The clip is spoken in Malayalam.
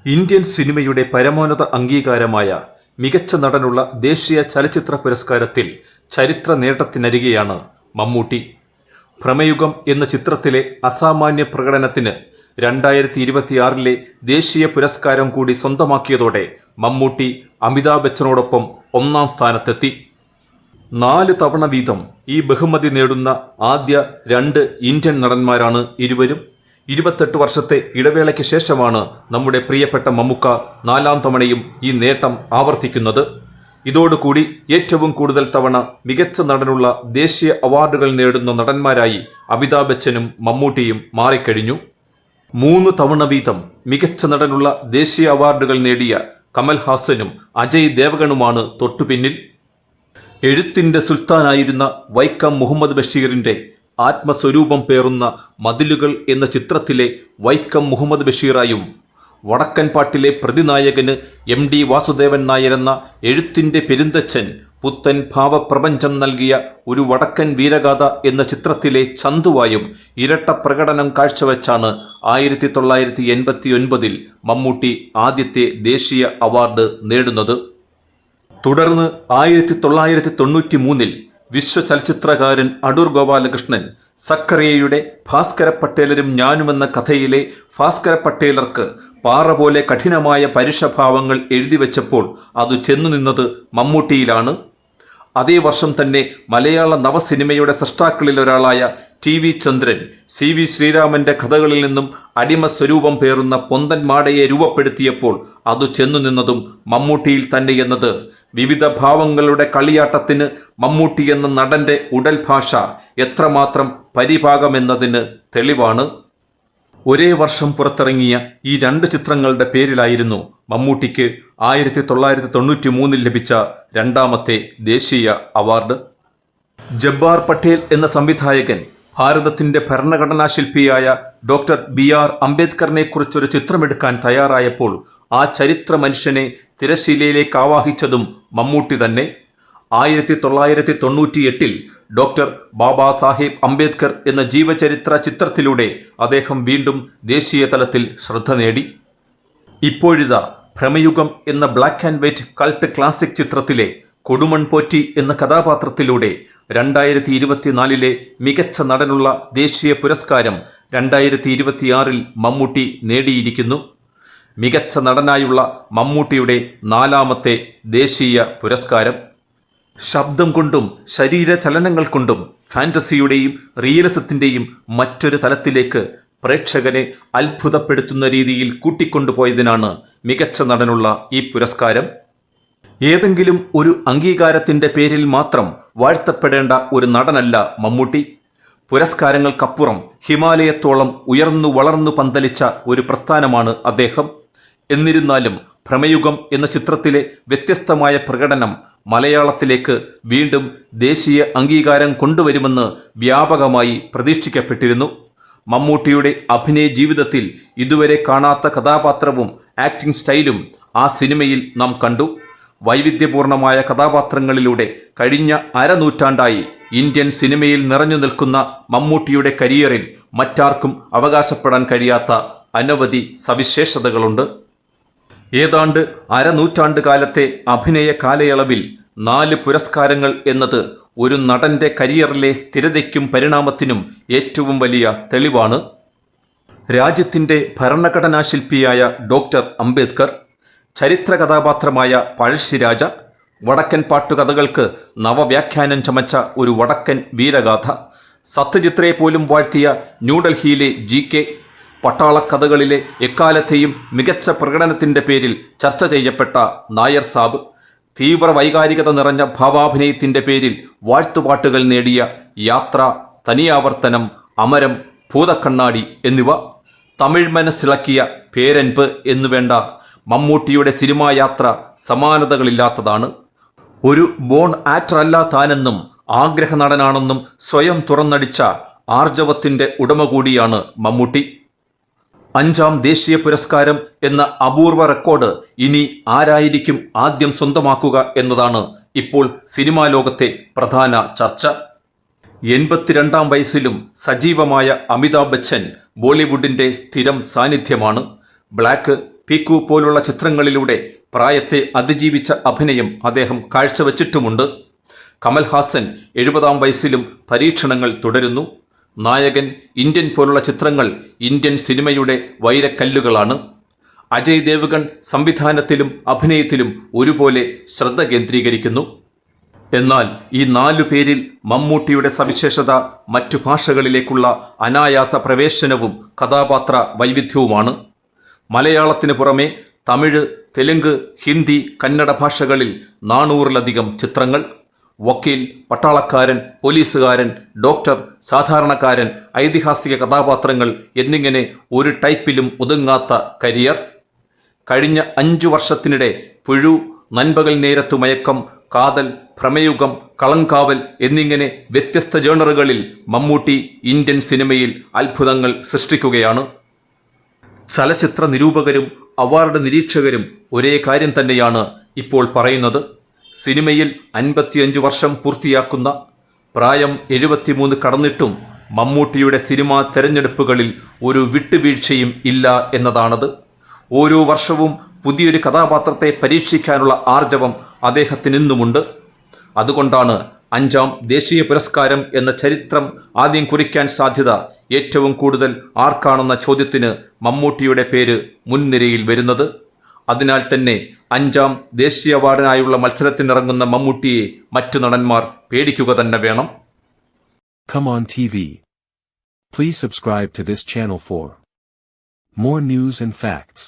ഇന്ത്യൻ സിനിമയുടെ പരമോന്നത അംഗീകാരമായ മികച്ച നടനുള്ള ദേശീയ ചലച്ചിത്ര പുരസ്കാരത്തിൽ ചരിത്ര നേട്ടത്തിനരികെയാണ് മമ്മൂട്ടി. ഭ്രമയുഗം എന്ന ചിത്രത്തിലെ അസാമാന്യ പ്രകടനത്തിന് 2026 ദേശീയ പുരസ്കാരം കൂടി സ്വന്തമാക്കിയതോടെ മമ്മൂട്ടി അമിതാഭ് ബച്ചനോടൊപ്പം ഒന്നാം സ്ഥാനത്തെത്തി. 4 തവണ വീതം ഈ ബഹുമതി നേടുന്ന ആദ്യ 2 ഇന്ത്യൻ നടന്മാരാണ് ഇരുവരും. 28 വർഷത്തെ ഇടവേളയ്ക്ക് ശേഷമാണ് നമ്മുടെ പ്രിയപ്പെട്ട മമ്മൂക്ക 4ാം തവണയും ഈ നേട്ടം ആവർത്തിക്കുന്നത്. ഇതോടുകൂടി ഏറ്റവും കൂടുതൽ തവണ മികച്ച നടനുള്ള ദേശീയ അവാർഡുകൾ നേടുന്ന നടന്മാരായി അമിതാഭ് ബച്ചനും മമ്മൂട്ടിയും മാറിക്കഴിഞ്ഞു. 3 തവണ വീതം മികച്ച നടനുള്ള ദേശീയ അവാർഡുകൾ നേടിയ കമൽഹാസനും അജയ് ദേവഗണുമാണ് തൊട്ടുപിന്നിൽ. എഴുത്തിൻ്റെ സുൽത്താനായിരുന്ന വൈക്കം മുഹമ്മദ് ബഷീറിൻ്റെ ആത്മസ്വരൂപം പേറുന്ന മതിലുകൾ എന്ന ചിത്രത്തിലെ വൈക്കം മുഹമ്മദ് ബഷീറായും വടക്കൻ പാട്ടിലെ പ്രതിനായകന് MD വാസുദേവൻ നായരെന്ന എഴുത്തിൻ്റെ പെരുന്തച്ഛൻ പുത്തൻ ഭാവപ്രപഞ്ചം നൽകിയ ഒരു വടക്കൻ വീരഗാഥ എന്ന ചിത്രത്തിലെ ചന്തുവായും ഇരട്ട പ്രകടനം കാഴ്ചവെച്ചാണ് 1989 മമ്മൂട്ടി ആദ്യത്തെ ദേശീയ അവാർഡ് നേടുന്നത്. തുടർന്ന് 1993 വിശ്വചലച്ചിത്രകാരൻ അടൂർ ഗോപാലകൃഷ്ണൻ സക്കറിയയുടെ ഭാസ്കര പട്ടേലരും ഞാനുമെന്ന കഥയിലെ ഭാസ്കര പട്ടേലർക്ക് പാറ പോലെ കഠിനമായ പരുഷഭാവങ്ങൾ എഴുതിവെച്ചപ്പോൾ അത് ചെന്നു നിന്നത് മമ്മൂട്ടിയിലാണ്. അതേ വർഷം തന്നെ മലയാള നവസിനിമയുടെ സൃഷ്ടാക്കളിലൊരാളായ TV ചന്ദ്രൻ CV ശ്രീരാമന്റെ കഥകളിൽ നിന്നും അടിമ സ്വരൂപം പേറുന്ന പൊന്തൻ മാടയെ രൂപപ്പെടുത്തിയപ്പോൾ അത് ചെന്നു നിന്നതും മമ്മൂട്ടിയിൽ തന്നെ എന്നത് വിവിധ ഭാവങ്ങളുടെ കളിയാട്ടത്തിന് മമ്മൂട്ടി എന്ന നടന്റെ ഉടൽ ഭാഷ എത്രമാത്രം പരിപാകമെന്നതിന് തെളിവാണ്. ഒരേ വർഷം പുറത്തിറങ്ങിയ ഈ 2 ചിത്രങ്ങളുടെ പേരിലായിരുന്നു മമ്മൂട്ടിക്ക് 1993 ലഭിച്ച 2ാമത്തെ ദേശീയ അവാർഡ്. ജബ്ബാർ പട്ടേൽ എന്ന സംവിധായകൻ ഭാരതത്തിൻ്റെ ഭരണഘടനാ ശില്പിയായ ഡോക്ടർ BR അംബേദ്കറിനെ കുറിച്ചൊരു ചിത്രമെടുക്കാൻ തയ്യാറായപ്പോൾ ആ ചരിത്ര മനുഷ്യനെ തിരശീലയിലേക്ക് ആവാഹിച്ചതും മമ്മൂട്ടി തന്നെ. 1998 ഡോക്ടർ ബാബാ സാഹേബ് അംബേദ്കർ എന്ന ജീവചരിത്ര ചിത്രത്തിലൂടെ അദ്ദേഹം വീണ്ടും ദേശീയ തലത്തിൽ ശ്രദ്ധ നേടി. ഇപ്പോഴിതാ ഭ്രമയുഗം എന്ന black and white cult classic ചിത്രത്തിലെ കൊടുമൺ പോറ്റി എന്ന കഥാപാത്രത്തിലൂടെ 2024 മികച്ച നടനുള്ള ദേശീയ പുരസ്കാരം 2026 മമ്മൂട്ടി നേടിയിരിക്കുന്നു. മികച്ച നടനായുള്ള മമ്മൂട്ടിയുടെ 4ാമത്തെ ദേശീയ പുരസ്കാരം. ശബ്ദം കൊണ്ടും ശരീരചലനങ്ങൾ കൊണ്ടും ഫാൻറ്റസിയുടെയും റിയലിസത്തിൻ്റെയും മറ്റൊരു തലത്തിലേക്ക് പ്രേക്ഷകനെ അത്ഭുതപ്പെടുത്തുന്ന രീതിയിൽ കൂട്ടിക്കൊണ്ടുപോയതിനാണ് മികച്ച നടനുള്ള ഈ പുരസ്കാരം. ഏതെങ്കിലും ഒരു അംഗീകാരത്തിൻ്റെ പേരിൽ മാത്രം വാഴ്ത്തപ്പെടേണ്ട ഒരു നടനല്ല മമ്മൂട്ടി. പുരസ്കാരങ്ങൾക്കപ്പുറം ഹിമാലയത്തോളം ഉയർന്നു വളർന്നു പന്തലിച്ച ഒരു പ്രസ്ഥാനമാണ് അദ്ദേഹം. എന്നിരുന്നാലും ഭ്രമയുഗം എന്ന ചിത്രത്തിലെ വ്യത്യസ്തമായ പ്രകടനം മലയാളത്തിലേക്ക് വീണ്ടും ദേശീയ അംഗീകാരം കൊണ്ടുവരുമെന്ന് വ്യാപകമായി പ്രതീക്ഷിക്കപ്പെട്ടിരുന്നു. മമ്മൂട്ടിയുടെ അഭിനയ ജീവിതത്തിൽ ഇതുവരെ കാണാത്ത കഥാപാത്രവും ആക്ടിംഗ് സ്റ്റൈലും ആ സിനിമയിൽ നാം കണ്ടു. വൈവിധ്യപൂർണമായ കഥാപാത്രങ്ങളിലൂടെ കഴിഞ്ഞ അരനൂറ്റാണ്ടായി ഇന്ത്യൻ സിനിമയിൽ നിറഞ്ഞു നിൽക്കുന്ന മമ്മൂട്ടിയുടെ കരിയറിൽ മറ്റാർക്കും അവകാശപ്പെടാൻ കഴിയാത്ത അനവധി സവിശേഷതകളുണ്ട്. ഏതാണ്ട് അരനൂറ്റാണ്ട് കാലത്തെ അഭിനയ കാലയളവിൽ 4 പുരസ്കാരങ്ങൾ എന്നത് ഒരു നടന്റെ കരിയറിലെ സ്ഥിരതയ്ക്കും പരിണാമത്തിനും ഏറ്റവും വലിയ തെളിവാണ്. രാജ്യത്തിൻ്റെ ഭരണഘടനാ ശില്പിയായ ഡോക്ടർ അംബേദ്കർ, ചരിത്ര കഥാപാത്രമായ പഴശ്ശിരാജ, വടക്കൻ പാട്ടുകഥകൾക്ക് നവവ്യാഖ്യാനം ചമച്ച ഒരു വടക്കൻ വീരഗാഥ, സത്യജിത്രയെ പോലും വാഴ്ത്തിയ ന്യൂഡൽഹിയിലെ GK, പട്ടാളക്കഥകളിലെ എക്കാലത്തെയും മികച്ച പ്രകടനത്തിൻ്റെ പേരിൽ ചർച്ച ചെയ്യപ്പെട്ട നായർ സാബ്, തീവ്ര വൈകാരികത നിറഞ്ഞ ഭാവാഭിനയത്തിൻ്റെ പേരിൽ വാഴ്ത്തുപാട്ടുകൾ നേടിയ യാത്ര, തനിയാവർത്തനം, അമരം, ഭൂതക്കണ്ണാടി എന്നിവ, തമിഴ് മനസ്സിളക്കിയ പേരൻപ് എന്നുവേണ്ട മമ്മൂട്ടിയുടെ സിനിമാ യാത്ര സമാനതകളില്ലാത്തതാണ്. ഒരു ബോൺ ആക്ടർ അല്ല താനെന്നും ആഗ്രഹ നടനാണെന്നും സ്വയം തുറന്നടിച്ച ആർജവത്തിൻ്റെ ഉടമ കൂടിയാണ് മമ്മൂട്ടി. 5ാം ദേശീയ പുരസ്കാരം എന്ന അപൂർവ റെക്കോർഡ് ഇനി ആരായിരിക്കും ആദ്യം സ്വന്തമാക്കുക എന്നതാണ് ഇപ്പോൾ സിനിമാ ലോകത്തെ പ്രധാന ചർച്ച. 82ാം വയസ്സിലും സജീവമായ അമിതാഭ് ബച്ചൻ ബോളിവുഡിൻ്റെ സ്ഥിരം സാന്നിധ്യമാണ്. ബ്ലാക്ക്, പീക്കു പോലുള്ള ചിത്രങ്ങളിലൂടെ പ്രായത്തെ അതിജീവിച്ച അഭിനയം അദ്ദേഹം കാഴ്ചവെച്ചിട്ടുമുണ്ട്. കമൽഹാസൻ 70-ാം വയസ്സിലും പരീക്ഷണങ്ങൾ തുടരുന്നു. നായകൻ, ഇന്ത്യൻ പോലുള്ള ചിത്രങ്ങൾ ഇന്ത്യൻ സിനിമയുടെ വൈരക്കല്ലുകളാണ്. അജയ് ദേവ്ഗൺ സംവിധാനത്തിലും അഭിനയത്തിലും ഒരുപോലെ ശ്രദ്ധ കേന്ദ്രീകരിക്കുന്നു. എന്നാൽ ഈ 4 പേരിൽ മമ്മൂട്ടിയുടെ സവിശേഷത മറ്റു ഭാഷകളിലേക്കുള്ള അനായാസ പ്രവേശനവും കഥാപാത്ര വൈവിധ്യവുമാണ്. മലയാളത്തിന് പുറമെ തമിഴ്, തെലുങ്ക്, ഹിന്ദി, കന്നഡ ഭാഷകളിൽ 400-ലധികം ചിത്രങ്ങൾ. വക്കീൽ, പട്ടാളക്കാരൻ, പോലീസുകാരൻ, ഡോക്ടർ, സാധാരണക്കാരൻ, ഐതിഹാസിക കഥാപാത്രങ്ങൾ എന്നിങ്ങനെ ഒരു ടൈപ്പിലും ഒതുങ്ങാത്ത കരിയർ. കഴിഞ്ഞ 5 വർഷത്തിനിടെ പുഴു, നൻപകൽ നേരത്തു മയക്കം, കാതൽ, ഭ്രമയുഗം, കളങ്കാവൽ എന്നിങ്ങനെ വ്യത്യസ്ത ജേണറുകളിൽ മമ്മൂട്ടി ഇന്ത്യൻ സിനിമയിൽ അത്ഭുതങ്ങൾ സൃഷ്ടിക്കുകയാണ്. ചലച്ചിത്ര നിരൂപകരും അവാർഡ് നിരീക്ഷകരും ഒരേ കാര്യം തന്നെയാണ് ഇപ്പോൾ പറയുന്നത്. സിനിമയിൽ 55 വർഷം പൂർത്തിയാക്കുന്ന, പ്രായം 73 കടന്നിട്ടും മമ്മൂട്ടിയുടെ സിനിമാ തെരഞ്ഞെടുപ്പുകളിൽ ഒരു വിട്ടുവീഴ്ചയും ഇല്ല എന്നതാണത്. ഓരോ വർഷവും പുതിയൊരു കഥാപാത്രത്തെ പരീക്ഷിക്കാനുള്ള ആർജവം അദ്ദേഹത്തിനിന്നുമുണ്ട്. അതുകൊണ്ടാണ് 5-ാം ദേശീയ പുരസ്കാരം എന്ന ചരിത്രം ആദ്യം കുറിക്കാൻ സാധ്യത ഏറ്റവും കൂടുതൽ ആർക്കാണെന്ന ചോദ്യത്തിന് മമ്മൂട്ടിയുടെ പേര് മുൻനിരയിൽ വരുന്നത്. അതിനാൽ തന്നെ 5-ാം ദേശീയ അവാർഡിനായുള്ള മത്സരത്തിനിറങ്ങുന്ന മമ്മൂട്ടിയെ മറ്റു നടന്മാർ പേടിക്കുക തന്നെ വേണം. Come on TV. Please subscribe to this channel for more news and facts.